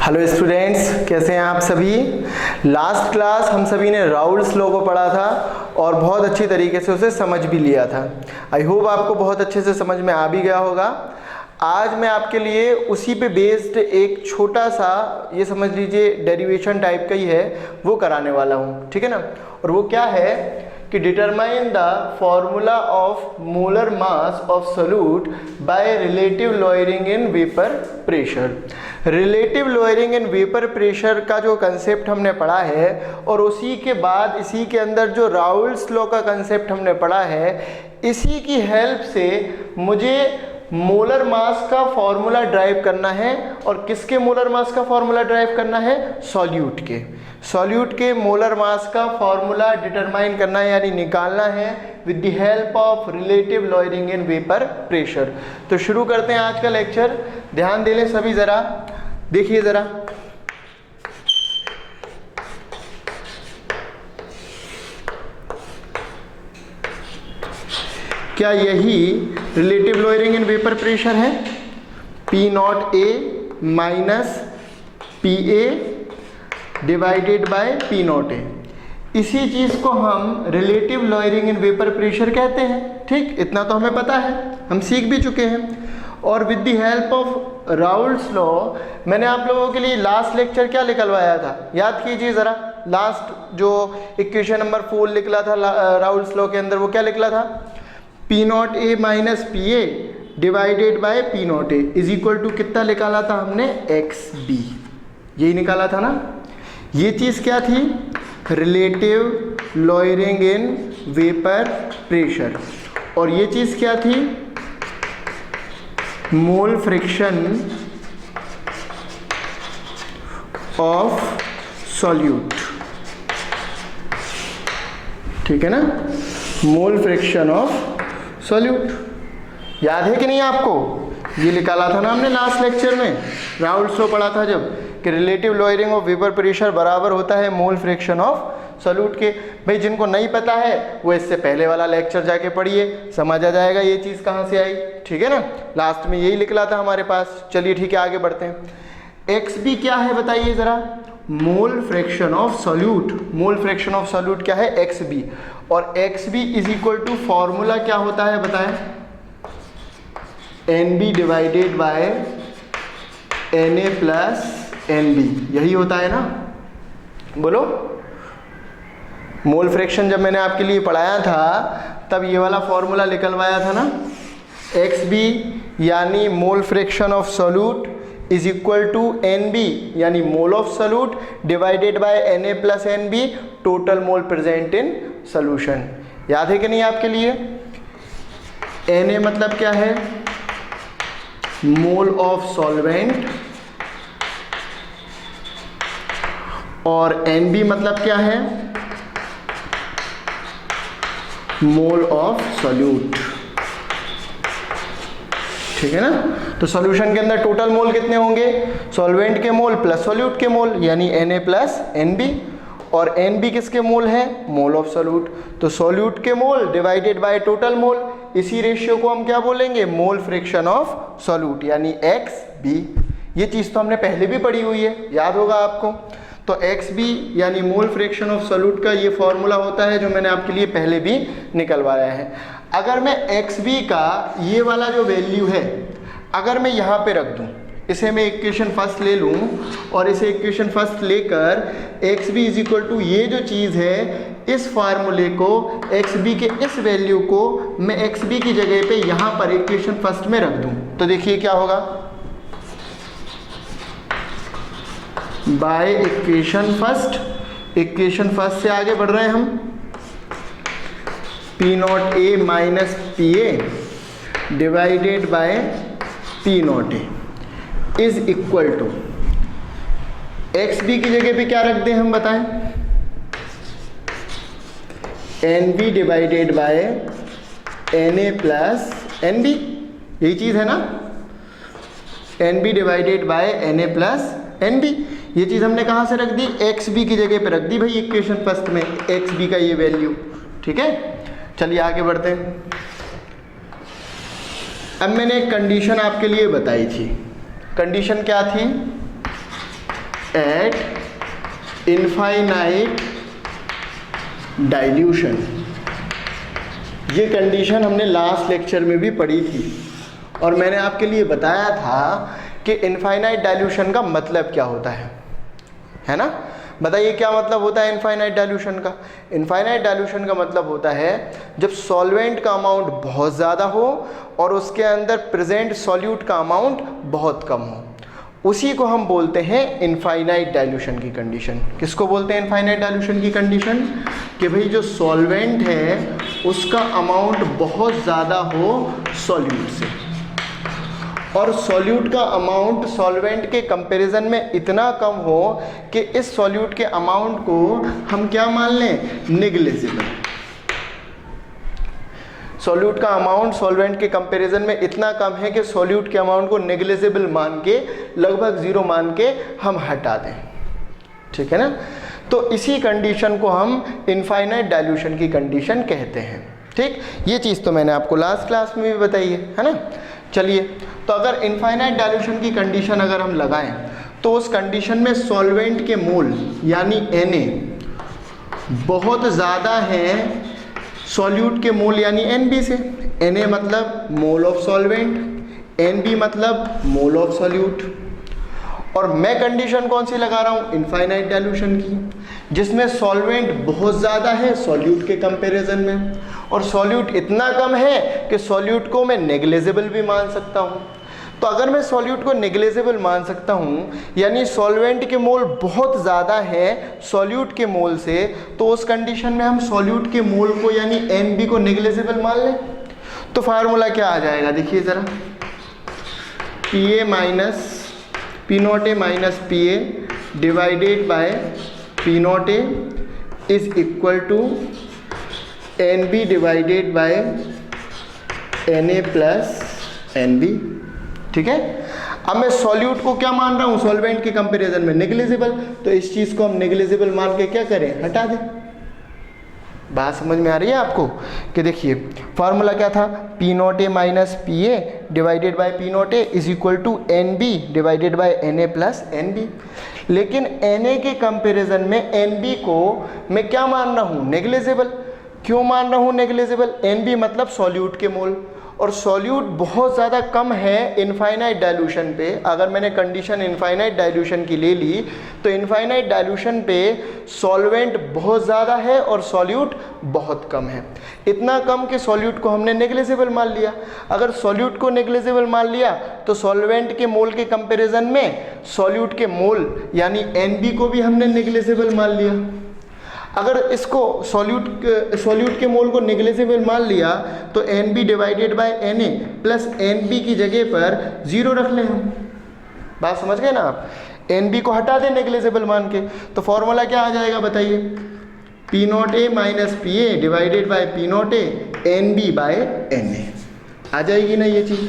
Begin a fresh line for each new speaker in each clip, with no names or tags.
Hello students, कैसे हैं आप सभी। लास्ट क्लास हम सभी ने राउल्स लॉ को पढ़ा था और बहुत अच्छी तरीके से उसे समझ भी लिया था। आई होप आपको बहुत अच्छे से समझ में आ भी गया होगा। आज मैं आपके लिए उसी पे बेस्ड एक छोटा सा, ये समझ लीजिए डेरिवेशन टाइप का ही है, वो कराने वाला हूँ, ठीक है ना। और वो क्या है कि determine the formula of molar mass of solute by relative lowering in vapour pressure. Relative lowering in vapour pressure का जो कंसेप्ट हमने पढ़ा है और उसी के बाद इसी के अंदर जो राउल्स लॉ का कंसेप्ट हमने पढ़ा है, इसी की हेल्प से मुझे मोलर मास का फॉर्मूला ड्राइव करना है। और किसके मोलर मास का फॉर्मूला ड्राइव करना है? सॉल्यूट के। सॉल्यूट के मोलर मास का फॉर्मूला डिटरमाइन करना है, यानी निकालना है with the help of relative lowering in vapour pressure. तो शुरू करते हैं आज का लेक्चर। ध्यान दे लें सभी, ज़रा देखिए ज़रा। क्या यही relative lowering in vapour pressure है? P not A minus P A divided by P not A. इसी चीज़ को हम relative lowering in vapour pressure कहते हैं। ठीक, इतना तो हमें पता है, हम सीख भी चुके हैं। और with the help of Raoult's law मैंने आप लोगों के लिए लास्ट लेक्चर क्या निकलवाया था, याद कीजिए ज़रा। लास्ट जो इक्वेशन नंबर 4 निकला था राउल्स लॉ के अंदर, वो क्या निकला था? P not A minus P A divided by P not A is equal to कितना निकाला था हमने? X B. यही निकाला था ना। ये चीज़ क्या थी? Relative lowering in vapour pressure. और ये चीज़ क्या थी? Mole fraction of solute. ठीक है ना, मोल फ्रिक्शन ऑफ सॉल्यूट। याद है कि नहीं आपको? ये निकाला था ना हमने लास्ट लेक्चर में, राउल्स लॉ पढ़ा था जब, कि relative lowering of vapour pressure बराबर होता है मोल फ्रिक्शन ऑफ सॉल्यूट के। भाई जिनको नहीं पता है वो इससे पहले वाला लेक्चर जाके पढ़िए, समझ आ जाएगा ये चीज़ कहाँ से आई। ठीक है ना, लास्ट में यही निकला था हमारे पास। चलिए ठीक है, आगे बढ़ते हैं। एक्स बी क्या है बताइए ज़रा? Mole fraction of solute. Mole fraction of solute क्या है? X B. और X B is equal to formula क्या होता है बताएं? N B divided by N A plus N B. यही होता है ना, बोलो। मोल फ्रैक्शन जब मैंने आपके लिए पढ़ाया था तब ये वाला फॉर्मूला निकलवाया था ना, एक्स बी यानी mole fraction of solute is equal to N B यानी mole of solute divided by N A plus N B, total mole present in solution. याद है कि नहीं आपके लिए? एन ए मतलब क्या है? मोल ऑफ सॉल्वेंट। और एन बी मतलब क्या है? मोल ऑफ सॉल्यूट। ठीक है ना। तो सॉल्यूशन के अंदर टोटल मोल कितने होंगे? सॉल्वेंट के मोल प्लस सॉल्यूट के मोल, यानी Na प्लस Nb। और Nb किसके मोल है? मोल ऑफ सॉल्यूट। तो सॉल्यूट के मोल डिवाइडेड बाय टोटल मोल, इसी रेशियो को हम क्या बोलेंगे? मोल फ्रैक्शन ऑफ सॉल्यूट, यानी XB। ये चीज़ तो हमने पहले भी पढ़ी हुई है, याद होगा आपको। तो XB यानी मोल फ्रैक्शन ऑफ सॉल्यूट का ये फॉर्मूला होता है जो मैंने आपके लिए पहले भी निकलवाया है। अगर मैं XB का ये वाला जो वैल्यू है, अगर मैं यहाँ पे रख दूँ, इसे मैं इक्वेशन फर्स्ट ले लूँ और इसे इक्वेशन फर्स्ट लेकर XB इज इक्वल टू ये जो चीज़ है, इस फार्मूले को, XB के इस वैल्यू को मैं XB की जगह पे यहाँ पर इक्वेशन फर्स्ट में रख दूँ, तो देखिए क्या होगा। बाय इक्वेशन फर्स्ट से आगे बढ़ रहे हैं हम। P not A minus P A divided by P not A is equal to, X B की जगह पे क्या रख दें हम बताएं? N B divided by N A plus N B. यही चीज़ है ना, N B divided by N A plus N B. ये चीज़ हमने कहाँ से रख दी? एक्स बी की जगह पे रख दी भाई इक्वेशन फर्स्ट में, एक्स बी का ये वैल्यू। ठीक है, चलिए आगे बढ़ते हैं। अब मैंने एक कंडीशन आपके लिए बताई थी। कंडीशन क्या थी? Eight infinite dilution. ये कंडीशन हमने लास्ट लेक्चर में भी पढ़ी थी और मैंने आपके लिए बताया था कि इनफाइनाइट डाइल्यूशन का मतलब क्या होता है ना। बताइए क्या मतलब होता है इनफाइनाइट डाइल्यूशन का। इनफाइनाइट डाइल्यूशन का मतलब होता है जब सॉल्वेंट का अमाउंट बहुत ज़्यादा हो और उसके अंदर प्रेजेंट सॉल्यूट का अमाउंट बहुत कम हो, उसी को हम बोलते हैं इनफाइनाइट डाइल्यूशन की कंडीशन। किसको बोलते हैं इनफाइनाइट डाइल्यूशन की कंडीशन? कि भाई जो सॉल्वेंट है उसका अमाउंट बहुत ज़्यादा हो सॉल्यूट से, और सॉल्यूट का अमाउंट सॉल्वेंट के कंपैरिजन में इतना कम हो कि इस सॉल्यूट के अमाउंट को हम क्या मान लें? नेग्लिजिबल। सॉल्यूट का अमाउंट सॉल्वेंट के कंपैरिजन में इतना कम है कि सॉल्यूट के अमाउंट को नेग्लिजिबल मान के, लगभग ज़ीरो मान के हम हटा दें। ठीक है ना। तो इसी कंडीशन को हम इनफाइनाइट डाइल्यूशन की कंडीशन कहते हैं। ठीक, ये चीज़ तो मैंने आपको लास्ट क्लास में भी बताई है ना। चलिए, तो अगर इनफाइनाइट डाइल्यूशन की कंडीशन अगर हम लगाएं तो उस कंडीशन में सॉल्वेंट के मोल यानी Na बहुत ज़्यादा हैं सॉल्यूट के मोल यानी Nb से। Na मतलब मोल ऑफ सॉल्वेंट, Nb मतलब मोल ऑफ सॉल्यूट। और मैं कंडीशन कौन सी लगा रहा हूँ? इनफाइनाइट डाइल्यूशन की, जिसमें सॉल्वेंट बहुत ज़्यादा है सॉल्यूट के कंपैरिजन में, और सॉल्यूट इतना कम है कि सॉल्यूट को मैं नेग्लिजिबल भी मान सकता हूँ। तो अगर मैं सॉल्यूट को नेग्लिजिबल मान सकता हूँ, यानी सॉल्वेंट के मोल बहुत ज़्यादा है सॉल्यूट के मोल से, तो उस कंडीशन में हम सॉल्यूट के मोल को यानी Nb को नेग्लिजिबल मान लें। तो फार्मूला क्या आ जाएगा? देखिए ज़रा, Pa minus P naught A minus Pa divided by P naught A is equal to Nb divided by Na plus Nb। ठीक है। अब मैं सॉल्यूट को क्या मान रहा हूँ? सॉल्वेंट के कंपैरिजन में नेग्लिजिबल। तो इस चीज़ को हम नेग्लिजिबल मान के क्या करें? हटा दें। बात समझ में आ रही है आपको? कि देखिए फार्मूला क्या था? P naught A minus Pa divided by P naught A is equal to Nb divided by Na plus Nb। लेकिन Na के कंपैरिजन में Nb को मैं क्या मान रहा हूँ? नेग्लिजिबल। क्यों मान रहा हूँ नेग्लिजिबल? Nb मतलब सॉल्यूट के मोल, और सॉल्यूट बहुत ज़्यादा कम है इनफाइनाइट डाइल्यूशन पे। अगर मैंने कंडीशन इनफाइनाइट डाइल्यूशन की ले ली तो इनफाइनाइट डाइल्यूशन पे सॉल्वेंट बहुत ज़्यादा है और सॉल्यूट बहुत कम है। इतना कम कि सॉल्यूट को हमने नेग्लिजिबल मान लिया। अगर सॉल्यूट को नेग्लिजिबल मान लिया तो सॉल्वेंट के मोल के कंपैरिजन में सॉल्यूट के मोल यानी Nb को भी हमने नेग्लिजिबल मान लिया। अगर इसको सॉल्यूट के मोल को नेग्लिजिबल मान लिया तो Nb divided by Na plus Nb की जगह पर 0 रख लें हम। बात समझ गए ना आप? Nb को हटा दें नेग्लिजिबल मान के, तो फॉर्मूला क्या आ जाएगा बताइए? P naught A minus Pa divided by P naught A Nb by Na। आ जाएगी ना ये चीज़?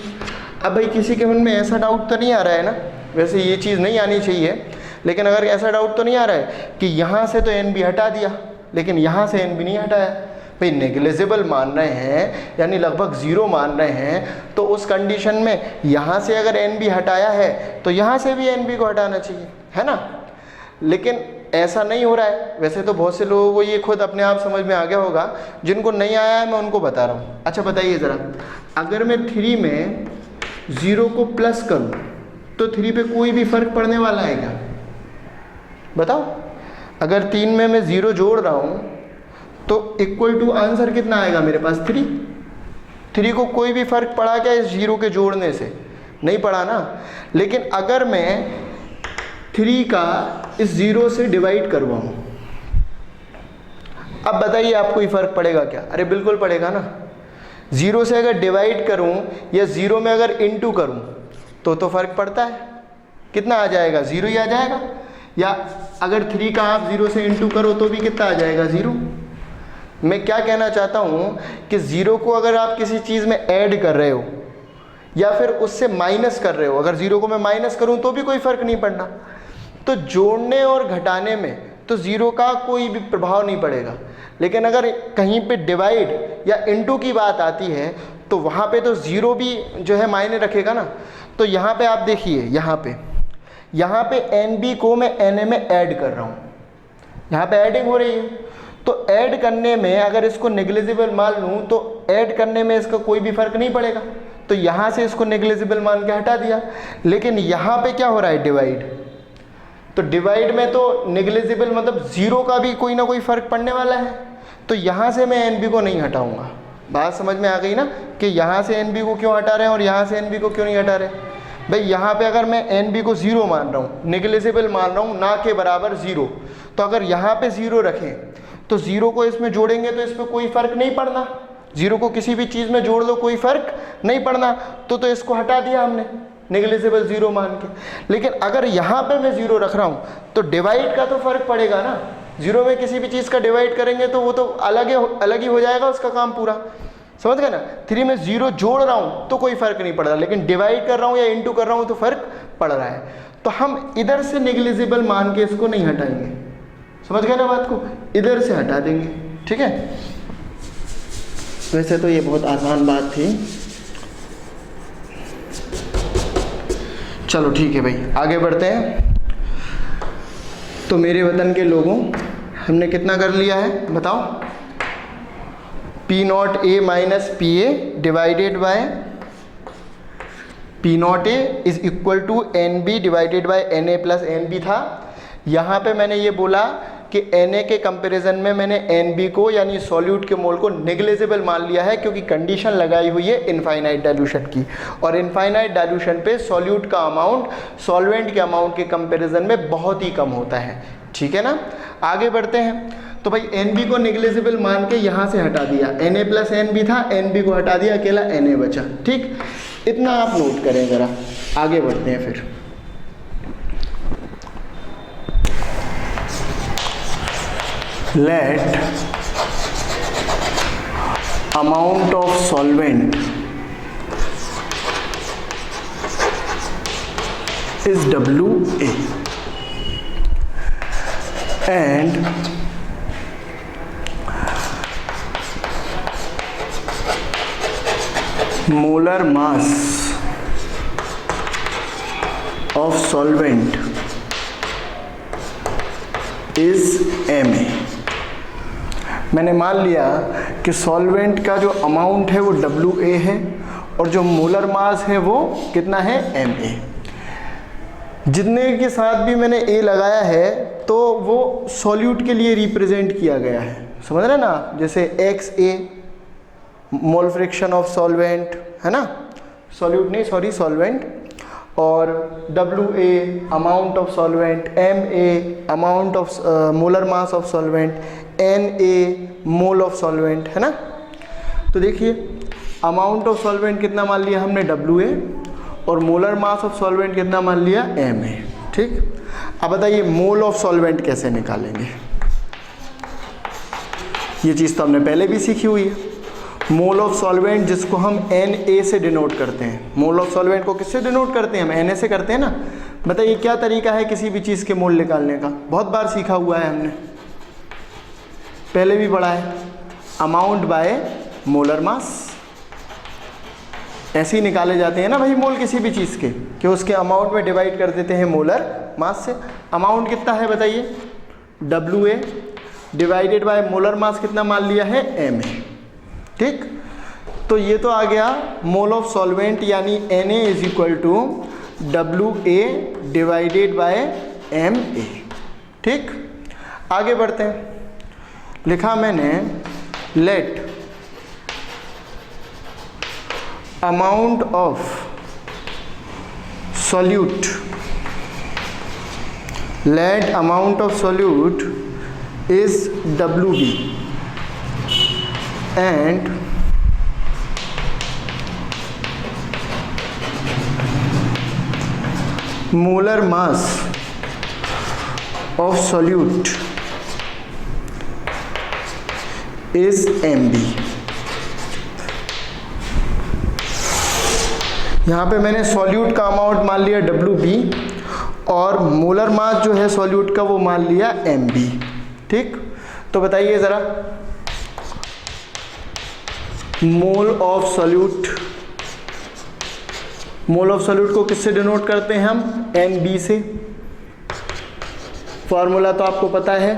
अब भाई किसी के मन में ऐसा डाउट तो नहीं आ रहा है ना? वैसे ये चीज़ नहीं आनी चाहिए, लेकिन अगर ऐसा डाउट तो नहीं आ रहा है कि यहाँ से तो Nb हटा दिया लेकिन यहाँ से Nb नहीं हटाया। भाई नेग्लिजिबल मान रहे हैं यानी लगभग 0 मान रहे हैं, तो उस कंडीशन में यहाँ से अगर Nb हटाया है तो यहाँ से भी Nb को हटाना चाहिए, है ना। लेकिन ऐसा नहीं हो रहा है। वैसे तो बहुत से लोगों को ये खुद अपने आप समझ में आ गया होगा, जिनको नहीं आया है मैं उनको बता रहा हूँ। अच्छा बताइए ज़रा, अगर मैं 3 में 0 को प्लस करूँ तो 3 पे कोई भी फ़र्क पड़ने वाला है क्या? बताओ। अगर 3 में मैं 0 जोड़ रहा हूँ तो इक्वल टू आंसर कितना आएगा मेरे पास? 3 को कोई भी फ़र्क पड़ा क्या इस 0 के जोड़ने से? नहीं पड़ा ना। लेकिन अगर मैं 3 का इस 0 से डिवाइड करवाऊँ, अब बताइए आपको ये फ़र्क पड़ेगा क्या? अरे बिल्कुल पड़ेगा ना। 0 से अगर डिवाइड करूँ या 0 में अगर इंटू करूँ तो फ़र्क पड़ता है। कितना आ जाएगा? 0 ही आ जाएगा। या अगर 3 का आप 0 से इंटू करो तो भी कितना आ जाएगा? 0। मैं क्या कहना चाहता हूँ कि 0 को अगर आप किसी चीज़ में ऐड कर रहे हो या फिर उससे माइनस कर रहे हो, अगर 0 को मैं माइनस करूँ तो भी कोई फ़र्क नहीं पड़ना। तो जोड़ने और घटाने में तो 0 का कोई भी प्रभाव नहीं पड़ेगा। लेकिन अगर कहीं पे डिवाइड या इंटू की बात आती है तो वहाँ पे तो 0 भी जो है मायने रखेगा ना। तो यहाँ पे आप देखिए, यहाँ पे यहाँ पे NB को मैं Na में ऐड कर रहा हूँ, यहाँ पे ऐडिंग हो रही है, तो ऐड करने में अगर इसको नेग्लिजिबल मान लूँ तो ऐड करने में इसका कोई भी फर्क नहीं पड़ेगा, तो यहाँ से इसको नेग्लिजिबल मान के हटा दिया। लेकिन यहाँ पे क्या हो रहा है, डिवाइड, तो डिवाइड में तो नेग्लिजिबल मतलब जीरो का भी कोई ना कोई फर्क पड़ने वाला है, तो यहाँ से मैं NB को नहीं हटाऊंगा। बात समझ में आ गई ना कि यहाँ से NB को क्यों हटा रहे हैं और यहाँ से NB को क्यों नहीं हटा रहे। भाई यहाँ पे अगर मैं NB को ज़ीरो मान रहा हूँ, नेग्लिजिबल मान रहा हूँ, ना के बराबर ज़ीरो, तो अगर यहाँ पे ज़ीरो रखें तो ज़ीरो को इसमें जोड़ेंगे तो इस पर कोई फ़र्क नहीं पड़ना, ज़ीरो को किसी भी चीज़ में जोड़ लो कोई फ़र्क नहीं पड़ना, तो इसको हटा दिया हमने नेग्लिजिबल ज़ीरो मान के। लेकिन अगर यहाँ पे मैं ज़ीरो रख रहा हूँ तो डिवाइड का तो फ़र्क पड़ेगा ना, ज़ीरो में किसी भी चीज़ का डिवाइड करेंगे तो वो तो अलग ही हो जाएगा उसका काम पूरा, समझ गए ना। 3 में ज़ीरो जोड़ रहा हूँ तो कोई फ़र्क नहीं पड़ रहा, लेकिन डिवाइड कर रहा हूँ या इंटू कर रहा हूँ तो फ़र्क पड़ रहा है। तो हम इधर से नेग्लिजिबल मान के इसको नहीं हटाएंगे, समझ गए ना बात को, इधर से हटा देंगे, ठीक है। वैसे तो ये बहुत आसान बात थी, चलो ठीक है भाई आगे बढ़ते हैं। तो मेरे वतन के लोगों, हमने कितना कर लिया है बताओ, P0A minus PA divided by P0A is equal to NB divided by NA plus NB था। यहाँ पे मैंने ये बोला कि Na के कंपैरिजन में मैंने NB को यानी सॉल्यूट के मोल को नेग्लिजिबल मान लिया है, क्योंकि कंडीशन लगाई हुई है इनफाइनाइट डाइल्यूशन की, और इनफाइनाइट डाइल्यूशन पे सॉल्यूट का अमाउंट सॉल्वेंट के अमाउंट के कंपैरिजन में बहुत ही कम होता है, ठीक है ना। आगे बढ़ते हैं। तो भाई NB को नेग्लिजिबल मान के यहाँ से हटा दिया, Na प्लस NB था, NB को हटा दिया, अकेला Na बचा, ठीक। इतना आप नोट करें ज़रा, आगे बढ़ते हैं फिर। Let amount of solvent is WA and molar mass of solvent is Ma। मैंने मान लिया कि सॉल्वेंट का जो अमाउंट है वो WA है और जो मोलर मास है वो कितना है, Ma। जितने के साथ भी मैंने A लगाया है तो वो सॉल्यूट के लिए रिप्रेजेंट किया गया है, समझ रहे ना। जैसे XA mole fraction of solvent है ना, सॉल्यूट नहीं सॉरी सॉल्वेंट, और WA amount of solvent, MA amount of molar mass of solvent, Na mole of solvent, है ना। तो देखिए अमाउंट ऑफ सॉल्वेंट कितना मान लिया हमने, WA, और मोलर मास ऑफ सॉल्वेंट कितना मान लिया, Ma, ठीक। अब बताइए मोल ऑफ सॉल्वेंट कैसे निकालेंगे, ये चीज़ तो हमने पहले भी सीखी हुई है। मोल ऑफ सॉल्वेंट जिसको हम Na से डिनोट करते हैं, मोल ऑफ सॉल्वेंट को किससे डिनोट करते हैं, हम Na से करते हैं ना। बताइए क्या तरीका है किसी भी चीज़ के मोल निकालने का, बहुत बार सीखा हुआ है हमने, पहले भी पढ़ा है, अमाउंट बाय मोलर मास, ऐसे ही निकाले जाते हैं ना भाई मोल किसी भी चीज़ के, कि उसके अमाउंट में डिवाइड कर देते हैं मोलर मास से। अमाउंट कितना है बताइए, WA डिवाइडेड बाय मोलर मास कितना मान लिया है, Ma, ठीक। तो ये तो आ गया मोल ऑफ सॉल्वेंट यानी Na is equal to WA divided by Ma, ठीक। आगे बढ़ते हैं। लिखा मैंने let amount of solute, let amount of solute is WB and molar mass of solute is MB। यहाँ पे मैंने सॉल्यूट का अमाउंट मान लिया WB और मोलर मास जो है सॉल्यूट का वो मान लिया MB, ठीक। तो बताइए ज़रा मोल of solute, mole of solute को किससे डिनोट करते हैं हम, NB से। फॉर्मूला तो आपको पता है,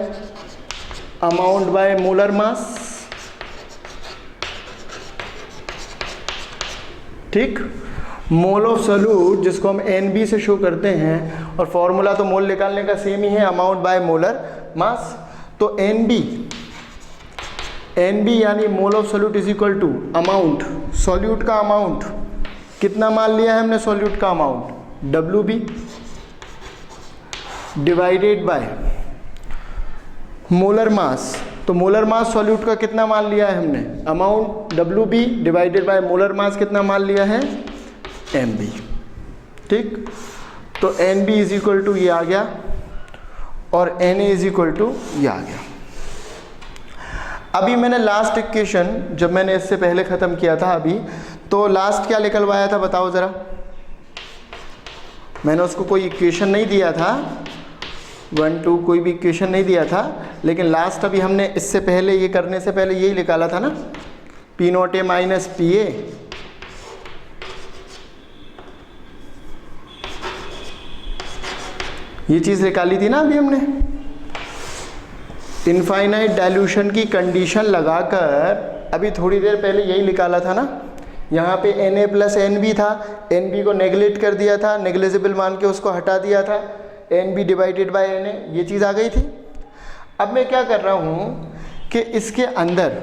अमाउंट बाय मोलर मास, ठीक। मोल ऑफ सोल्यूट जिसको हम NB से शो करते हैं, और फॉर्मूला तो मोल निकालने का सेम ही है, अमाउंट बाय मोलर मास। तो NB यानी mole of solute is equal to amount, solute का अमाउंट, कितना मान लिया है हमने सोल्यूट का amount, WB divided by molar mass. तो मोलर मास सॉल्यूट का कितना मान लिया है हमने, amount WB divided by molar मास कितना मान लिया है, MB, ठीक। तो NB इज इक्वल टू ये आ गया और NA इज इक्वल टू ये आ गया। अभी मैंने लास्ट इक्वेशन जब मैंने इससे पहले ख़त्म किया था अभी, तो लास्ट क्या निकलवाया था बताओ ज़रा। मैंने उसको कोई इक्वेशन नहीं दिया था, 1 2 कोई भी इक्वेशन नहीं दिया था, लेकिन लास्ट अभी हमने इससे पहले ये करने से पहले यही निकाला था ना, P0A माइनस PA ये चीज़ निकाली थी ना अभी हमने। इनफाइनाइट डाइल्यूशन की कंडीशन लगाकर अभी थोड़ी देर पहले यही निकाला था ना। यहाँ पे Na प्लस NB था, NB को नेगलेक्ट कर दिया था, नेग्लिजिबल मान के उसको हटा दिया था, NB डिवाइडेड बाय Na, ये चीज़ आ गई थी। अब मैं क्या कर रहा हूँ कि इसके अंदर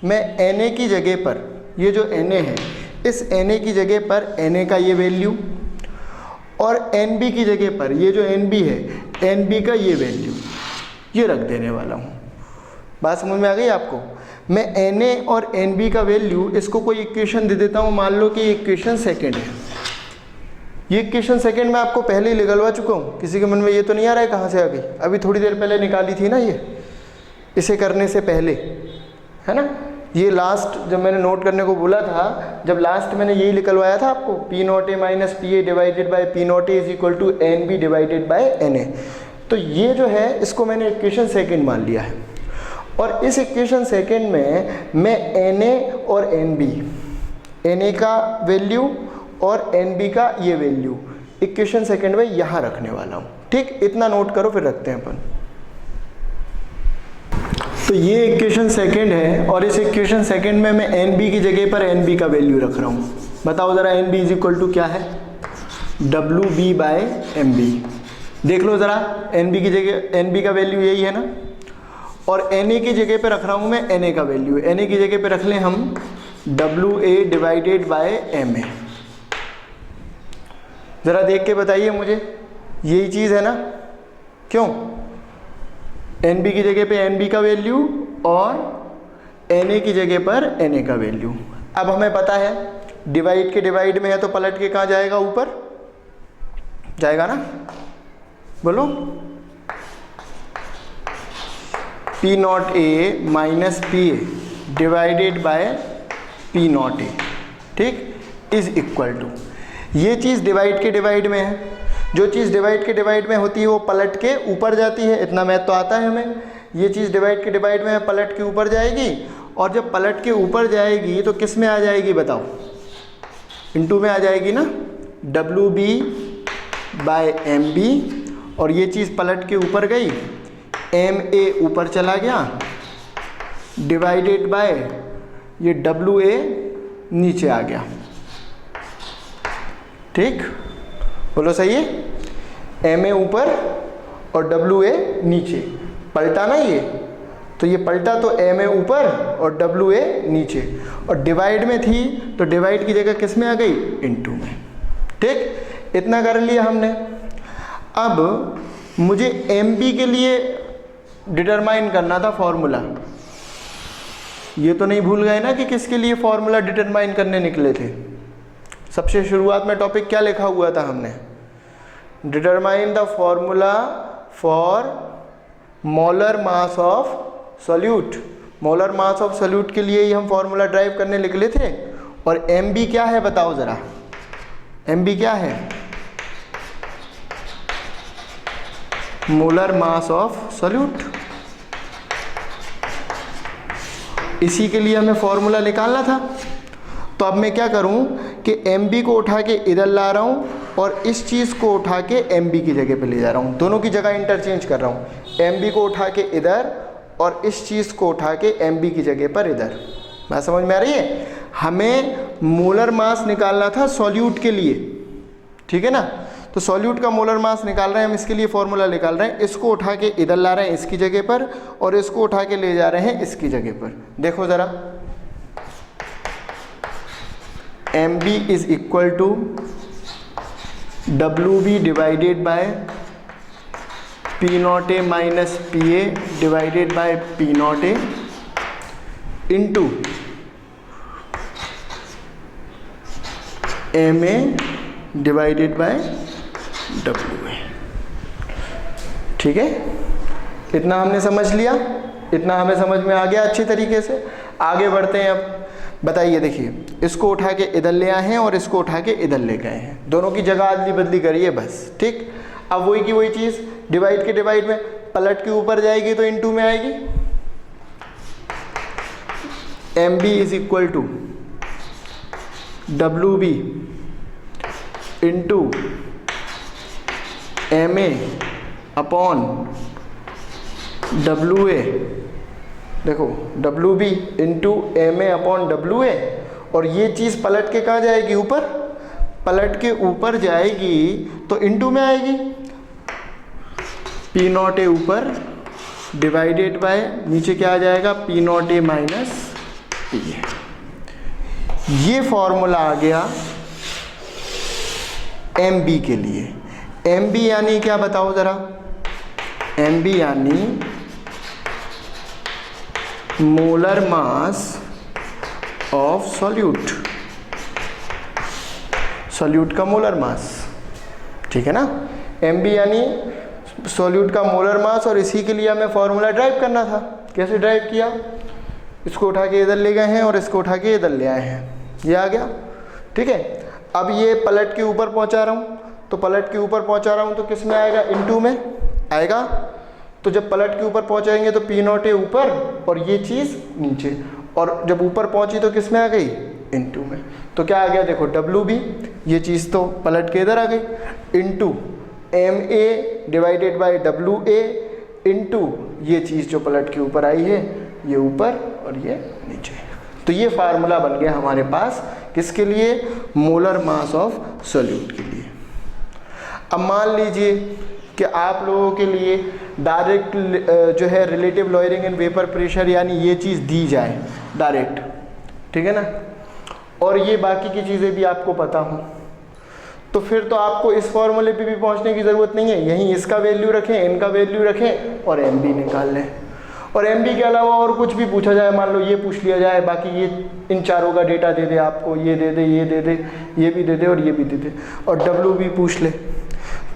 मैं Na की जगह पर, ये जो Na है, इस Na की जगह पर Na का ये वैल्यू, और NB की जगह पर ये जो NB है, NB का ये वैल्यू, ये रख देने वाला हूँ। बात समझ में आ गई आपको। मैं Na और NB का वैल्यू, इसको कोई इक्वेशन दे देता हूँ, मान लो कि ये इक्वेशन सेकेंड है। ये इक्वेशन सेकेंड में आपको पहले ही निकलवा चुका हूँ, किसी के मन में ये तो नहीं आ रहा है कहाँ से आ गई, अभी थोड़ी देर पहले निकाली थी ना ये, इसे करने से पहले, है ना। ये लास्ट जब मैंने नोट करने को बोला था, जब लास्ट मैंने यही निकलवाया था आपको, P0A minus PA divided by P0A is equal to NB divided by Na। तो ये जो है इसको मैंने इक्वेशन सेकेंड मान लिया है, और इस इक्वेशन सेकेंड में मैं Na और NB, Na का वैल्यू और NB का ये वैल्यू इक्वेशन सेकेंड में यहाँ रखने वाला हूँ, ठीक। इतना नोट करो, फिर रखते हैं अपन। तो ये इक्वेशन सेकेंड है, और इस इक्वेशन सेकेंड में मैं NB की जगह पर NB का वैल्यू रख रहा हूँ। बताओ ज़रा NB इज इक्वल टू क्या है, WB बाय MB। देख लो ज़रा, NB की जगह NB का वैल्यू यही है ना, और Na की जगह पे रख रहा हूँ मैं Na का वैल्यू। Na की जगह पे रख लें हम WA डिवाइडेड बाय MA। ज़रा देख के बताइए मुझे, यही चीज़ है ना, क्यों। NB की जगह पे NB का वैल्यू और Na की जगह पर Na का वैल्यू। अब हमें पता है डिवाइड के डिवाइड में है तो पलट के कहाँ जाएगा, ऊपर जाएगा ना, बोलो। P0A minus PA divided by P0A, ठीक, इज इक्वल टू, ये चीज़ डिवाइड के डिवाइड में है, जो चीज़ डिवाइड के डिवाइड में होती है वो पलट के ऊपर जाती है, इतना मैथ तो आता है हमें। ये चीज़ डिवाइड के डिवाइड में है, पलट के ऊपर जाएगी, और जब पलट के ऊपर जाएगी तो किस में आ जाएगी बताओ, इनटू में आ जाएगी ना, WB बाय MB, और ये चीज़ पलट के ऊपर गई, MA ऊपर चला गया, डिवाइडेड बाय ये WA नीचे आ गया, ठीक। बोलो सही है, MA ऊपर और WA नीचे, पलटा ना ये, तो ये पलटा तो MA ऊपर और WA नीचे, और डिवाइड में थी तो डिवाइड की जगह किस में आ गई, इनटू में, ठीक। इतना कर लिया हमने। अब मुझे MB के लिए डिटरमाइन करना था फॉर्मूला। ये तो नहीं भूल गए ना कि किसके लिए फॉर्मूला डिटरमाइन करने निकले थे। सबसे शुरुआत में टॉपिक क्या लिखा हुआ था हमने, determine the formula for molar mass of solute. Molar mass of solute के लिए ही हम फॉर्मूला ड्राइव करने निकले थे। और MB क्या है बताओ ज़रा, MB क्या है, मोलर मास ऑफ सोल्यूट। इसी के लिए हमें फॉर्मूला निकालना था। तो अब मैं क्या करूं कि MB को उठा के इधर ला रहा हूं और इस चीज़ को उठा के MB की जगह पे ले जा रहा हूँ, दोनों की जगह इंटरचेंज कर रहा हूँ। MB को उठा के इधर और इस चीज़ को उठा के MB की जगह पर इधर। बात समझ में आ रही है? हमें मोलर मास निकालना था सॉल्यूट के लिए, ठीक है ना। तो सॉल्यूट का मोलर मास निकाल रहे हैं हम, इसके लिए फॉर्मूला निकाल रहे हैं। इसको उठा के इधर ला रहे हैं इसकी जगह पर, और इसको उठा के ले जा रहे हैं इसकी जगह पर। देखो ज़रा, MB is equal to WB divided by P0A minus PA divided by P0A into MA divided by WA। ठीक है, इतना हमने समझ लिया, इतना हमें समझ में आ गया अच्छी तरीके से। आगे बढ़ते हैं। अब बताइए, देखिए, इसको उठा के इधर ले आए हैं और इसको उठा के इधर ले गए हैं, दोनों की जगह अदली बदली करिए बस। ठीक, अब वही की वही चीज़, डिवाइड के डिवाइड में पलट के ऊपर जाएगी तो इनटू में आएगी। MB is equal to WB into MA upon WA। देखो, WB into MA upon WA, और ये चीज़ पलट के कहाँ जाएगी? ऊपर। पलट के ऊपर जाएगी तो इंटू में आएगी। P0A ऊपर डिवाइडेड बाय नीचे क्या आ जाएगा? P0A minus PA। ये फॉर्मूला आ गया MB के लिए। MB यानी क्या बताओ ज़रा? MB यानी molar mass of solute, solute का मोलर मास। ठीक है ना, MB यानी सॉल्यूट का मोलर मास, और इसी के लिए हमें फॉर्मूला ड्राइव करना था। कैसे ड्राइव किया? इसको उठा के इधर ले गए हैं और इसको उठा के इधर ले आए हैं, ये आ गया। ठीक है, अब ये पलट के ऊपर पहुंचा रहा हूँ, तो पलट के ऊपर पहुंचा रहा हूँ तो किस में आएगा? इनटू में आएगा। तो जब पलट के ऊपर पहुंचाएंगे तो P0A ऊपर और ये चीज़ नीचे, और जब ऊपर पहुंची तो किस में आ गई? इनटू में। तो क्या आ गया? देखो, WB, ये चीज़ तो पलट के इधर आ गई, into MA divided by WA into ये चीज़ जो पलट के ऊपर आई है, ये ऊपर और ये नीचे। तो ये फार्मूला बन गया हमारे पास, किसके लिए? मोलर मास ऑफ सॉल्यूट के लिए। अब मान लीजिए कि आप लोगों के लिए डायरेक्ट जो है relative lawyering and vapour pressure, यानी ये चीज़ दी जाए डायरेक्ट, ठीक है ना, और ये बाकी की चीज़ें भी आपको पता हो, तो फिर तो आपको इस फॉर्मूले पे भी पहुंचने की ज़रूरत नहीं है। यहीं इसका वैल्यू रखें, इनका वैल्यू रखें और MB निकाल लें। और MB के अलावा और कुछ भी पूछा जाए, मान लो ये पूछ लिया जाए, बाकी ये इन चारों का डेटा दे दे आपको, ये दे दे, ये दे दे, ये भी दे दे और ये भी दे दे, और WB पूछ ले,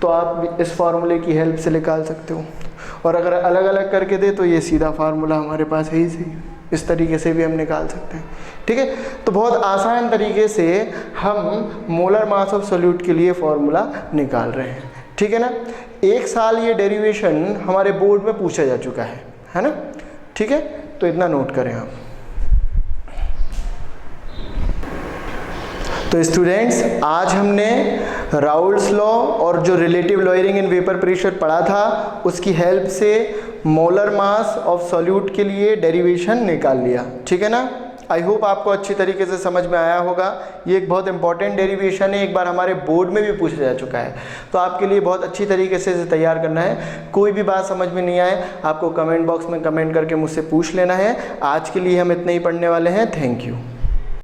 तो आप इस फार्मूले की हेल्प से निकाल सकते हो। और अगर अलग अलग करके दे तो ये सीधा फार्मूला हमारे पास है ही सही, इस तरीके से भी हम निकाल सकते हैं। ठीक है, तो बहुत आसान तरीके से हम मोलर मास ऑफ सॉल्यूट के लिए फॉर्मूला निकाल रहे हैं। ठीक है ना, एक साल ये डेरिवेशन हमारे बोर्ड में पूछा जा चुका है ना। ठीक है, तो इतना नोट करें आप। तो स्टूडेंट्स, आज हमने राउल्स लॉ और जो रिलेटिव लॉयरिंग इन वेपर प्रेशर पढ़ा था, उसकी हेल्प से मोलर मास ऑफ सॉल्यूट के लिए डेरिवेशन निकाल लिया। ठीक है ना, आई होप आपको अच्छी तरीके से समझ में आया होगा। ये एक बहुत इंपॉर्टेंट डेरिवेशन है, एक बार हमारे बोर्ड में भी पूछा जा चुका है, तो आपके लिए बहुत अच्छी तरीके से इसे तैयार करना है। कोई भी बात समझ में नहीं आए, आपको कमेंट बॉक्स में कमेंट करके मुझसे पूछ लेना है। आज के लिए हम इतना ही पढ़ने वाले हैं। Thank you.